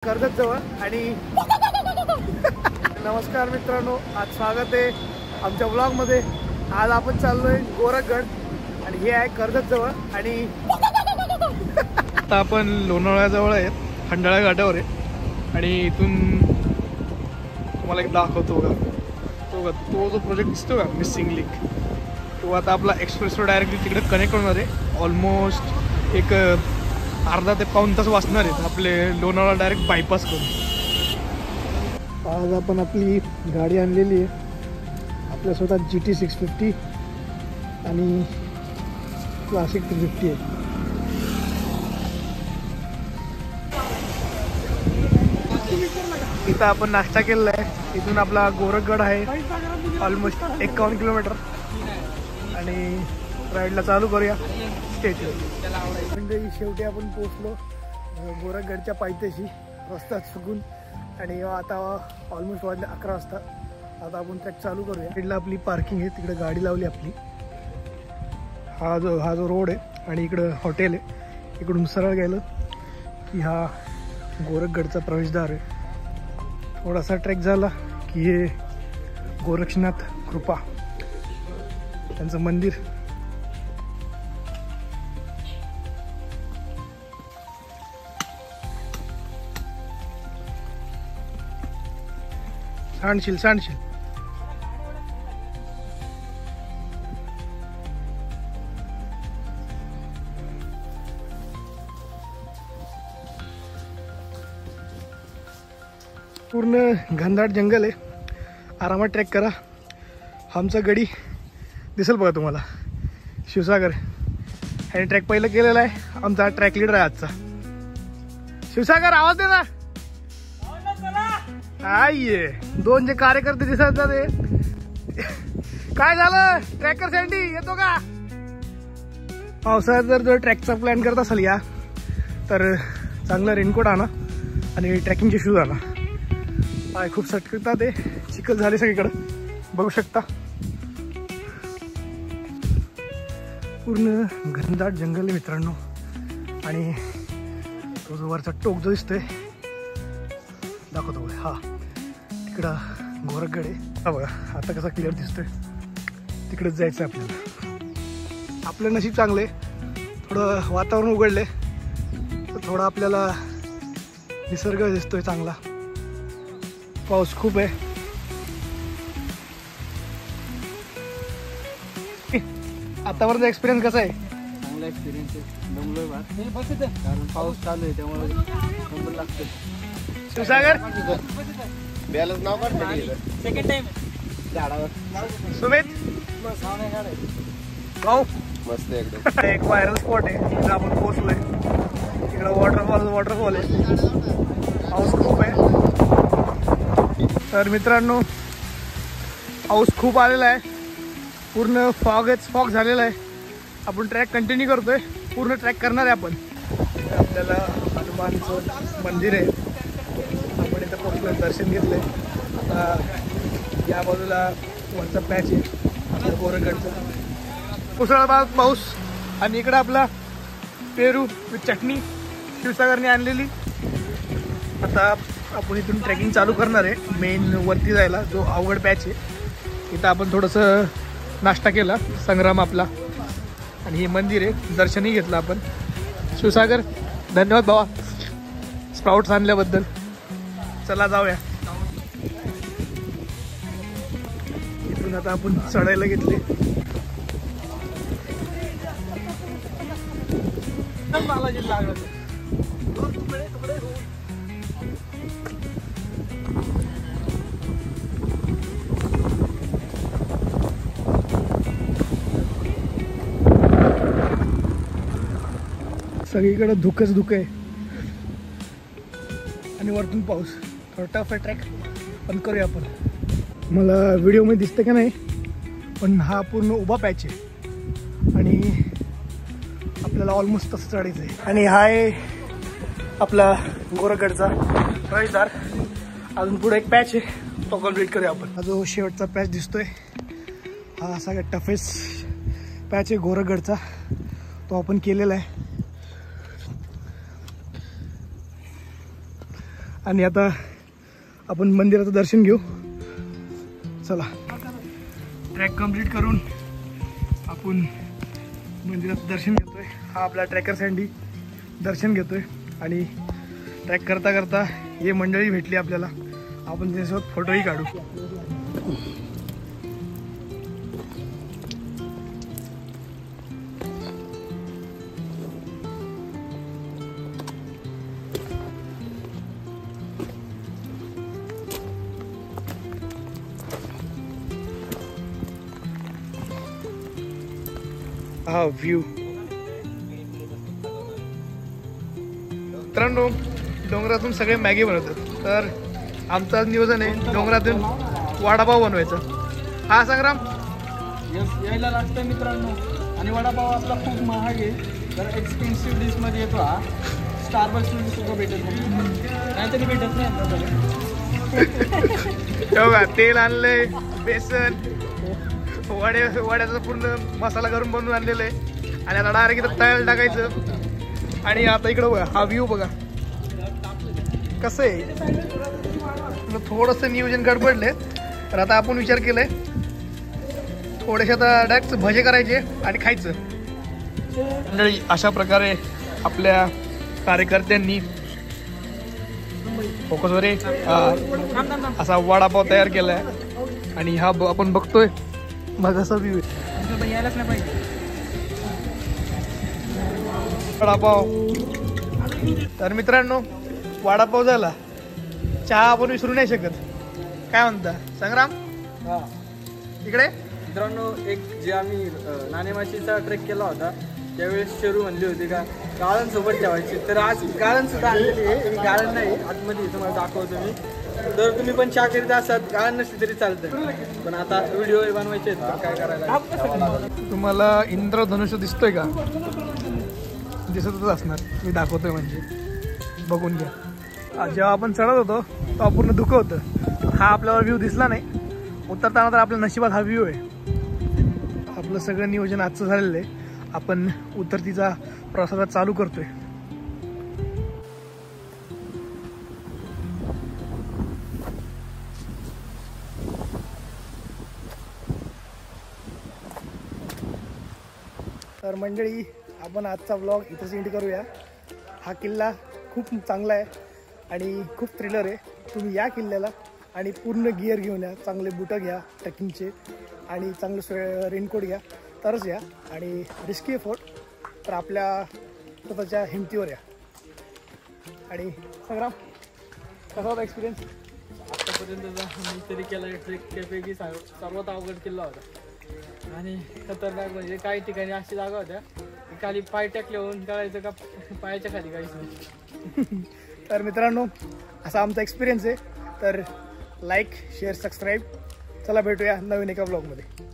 कर्जत जवळ आणि नमस्कार मित्रांनो, आज स्वागत आहे आमच्या ब्लॉग मध्ये। आज आपण चाललोय गोरखगड आणि हे आहे कर्जत जवळ आणि आता आपण लोणावळ्याजवळ आहे, खंडाळा घाटावर आहे आणि इथून तुम्हाला एक दाखवतो का तो जो प्रोजेक्ट दिसतो का मिसिंग लिंक, तो आता आपला एक्सप्रेसवर डायरेक्टली तिकडे कनेक्ट होणार आहे। ऑलमोस्ट एक अर्धा ते पाऊण तास वाचणार आहेत आपले लोणावळा डायरेक्ट बायपास करून। आज आपण आपली गाडी आणलेली आहे, आपल्या स्वतः GT 650 आणि क्लासिक 350 आहे। इथं आपण नाश्ता केलेला आहे। इथून आपला गोरखगड आहे ऑलमोस्ट 51 किलोमीटर आणि राईडला चालू करूया। म्हणजे शेवटी आपण पोचलो गोरखगडच्या पायथ्याशी, रस्त्यात चुकून आणि आता ऑलमोस्ट वाजले 11 वाजता। आता आपण ट्रॅक चालू करूया। इकडला आपली पार्किंग आहे, तिकडे गाडी लावली आपली। हा जो रोड आहे आणि इकडं हॉटेल आहे, इकडून सरळ गेलं की हा गोरखगडचा प्रवेशद्वार आहे। थोडासा ट्रॅक झाला की हे गोरक्षनाथ कृपा त्यांचं मंदिर। सांडशील पूर्ण घनदाट जंगल आहे, आरामात ट्रॅक करा। आमचा गडी दिसेल बघा तुम्हाला, शिवसागर। ह्याने ट्रॅक पहिलं केलेला आहे, आमचा ट्रॅक लीडर आहे आजचा। शिवसागर आवाज दे ना। ये दोन जे कार्यकर्ते दिसत ते काय झालं, ट्रॅकर सँडी येतो का? पावसाळ्यात जर ट्रॅकचा प्लॅन करत असाल या तर चांगला रेनकोट आणा आणि ट्रॅकिंगचे शूज आणा। पाय खूप सटकतात, ते चिखल झाले सगळीकडे बघू शकता। पूर्ण घनदाट जंगल आहे मित्रांनो आणि तो जो वरचा टोक जो दिसतोय दाखवतो, हा तिकडं गोरखगड आहे। हा बघा आता कसा क्लिअर दिसतोय, तिकडेच जायचं आपल्याला। आपलं नशीब चांगले, थोडं वातावरण उघडले तर थोडा आपल्याला निसर्ग दिसतोय चांगला। पाऊस खूप आहे। आतापर्यंत एक्सपिरियन्स कसा आहे? चांगला एक्सपिरियन्स आहे, दमलोय कारण पाऊस चालू आहे त्यामुळे नंबर लागतो। शिवसागर बॅलन्स नाव काढ, सेकंड टाइम झाडावर। सुमित भाऊ मस्त एकदम। एक व्हायरल स्पॉट आहे, तिथं आपण पोहोचलोय। तिकडं वॉटरफॉल आहे, पाऊस खूप आहे। तर मित्रांनो पाऊस खूप आलेला आहे, पूर्ण फॉग झालेला आहे। आपण ट्रॅक कंटिन्यू करतोय, पूर्ण ट्रॅक करणार आहे आपण। आपल्याला हनुमानचं मंदिर आहे, आपण इथं पोहोचलोय, दर्शन घेतलंय। आता या बाजूला वरचा पॅच आहे आपल्या गोरखगडचा, मुसळधार पाऊस आणि इकडं आपला पेरू विथ चटणी शिवसागरने आणलेली। आता आपण इथून ट्रेकिंग चालू करणार आहे मेन वरती जायला, जो अवघड पॅच आहे। इथं आपण थोडंसं नाश्ता केला, संग्राम आपला, आणि हे मंदिर आहे, दर्शनही घेतलं आपण। शिवसागर धन्यवाद भावा स्प्राउट्स आणल्याबद्दल। चला जाऊया। इथून आता आपण चढायला घेतले। सगळीकडे धुकच धुक आहे आणि वरतून पाऊस। थोडा टफ आहे ट्रॅक, पण करूया आपण। मला व्हिडिओमध्ये दिसतं का नाही, पण हा पूर्ण उभा पॅच आहे आणि आपल्याला ऑलमोस्ट तसं चढायचं आहे। आणि हा आहे आपला गोरखगडचा प्रवेशद्वार। अजून पुढे एक पॅच आहे, तो कम्प्लीट करूया आपण। हा जो शेवटचा पॅच दिसतोय हा सगळ्यात टफेस्ट पॅच आहे गोरखगडचा, तो आपण केलेला आहे। आणि आता आपण मंदिराचं दर्शन घेऊ. चला, ट्रॅक कंप्लीट करून आपण मंदिराचं दर्शन घेतोय. हा आपला ट्रॅकर सँडी दर्शन घेतोय आणि ट्रॅक करता करता हे मंडळी भेटली आपल्याला. आपण त्याच्यासोबत फोटोही काढू. हा व्ह्यू. मित्रांनो, डोंगरातून सगळे मॅगी बनवतात, तर आमचं आज नियोजन आहे डोंगरातून वडापाव बनवायचं. हा संग्राम यायला लागतं मित्रांनो. आणि वडापाव आपला खूप महाग आहे, तर एक्सपेन्सिव्ह डिशमध्ये येतो हा. स्टारबक्समध्ये सुद्धा भेटत नाही, तरी भेटत नाही. बघा, तेल आणलंय, बेसन, वड्याचा पूर्ण मसाला करून बनवून आणलेलं आहे. आणि आता डायरेक्ट इथं तळायला टाकायचं. आणि आता इकडं बघा, हा व्ह्यू बघा कसं आहे. थोडंसं नियोजन गडबडले, तर आता आपण विचार केलाय थोडेसे आता डायरेक्ट भजे करायचे आणि खायचं. मंडळी, अशा प्रकारे आपल्या कार्यकर्त्यांनी फोकसवर असा वडापाव तयार केलाय. आणि हा आपण बघतोय मग असा व्ह्यू आहे. यायलाच नाही पाहिजे वडापाव. तर मित्रांनो, वडापाव झाला, चहा आपण विसरू नाही शकत. काय म्हणता संग्राम? हा इकडे मित्रांनो, एक जे आम्ही नाणेमाशीचा ट्रेक केला होता त्यावेळेस शेरू म्हणली होती का गाळण सोबत ठेवायची, तर आज गाळण सुद्धा आणलेली आहे. गाळण नाही आतमध्ये, तुम्हाला दाखवतो मी. तर तुम्ही पण चहा करीत असाल, गाळण नसली तरी चालतं, पण आता व्हिडिओ बनवायचे आहेत, काय करायला. तुम्हाला इंद्रधनुष्य दिसतोय का? दिसतच असणार, मी दाखवतोय म्हणजे बघून घ्या. जेव्हा आपण चढत होतो तेव्हा पूर्ण धुकं होतं. हा आपल्याला व्ह्यू दिसला नाही. उतरताना तर आपल्या नशिबात हा व्ह्यू आहे. आपलं सगळं नियोजन आजचं झालेलं आहे. आपण उतरतीचा प्रवासाला चालू करतोय. तर मंडळी, आपण आजचा ब्लॉग इथंच एंड करूया. हा किल्ला खूप चांगला आहे आणि खूप थ्रिलर आहे. तुम्ही या किल्ल्याला आणि पूर्ण गिअर घेऊन या, चांगले बुटं घ्या ट्रेकिंगचे आणि चांगलं रेनकोट घ्या, तरच या. आणि रिस्की फोर्ट तर आपल्या स्वतःच्या हिमतीवर या. आणि संग्राम, कसा होता एक्सपिरियन्स? आतापर्यंतचा मी तरी केला ट्रेक त्यापैकी सर्वात अवघड किल्ला होता. आणि खतरनाक म्हणजे काही ठिकाणी अशी जागा होत्या खाली पाय टाकले होऊन कळायचं का पायाच्या खाली काहीच नाही. तर मित्रांनो, असा आमचा एक्सपिरियन्स आहे. तर लाईक, शेअर, सबस्क्राईब. चला भेटूया नवीन एका ब्लॉगमध्ये.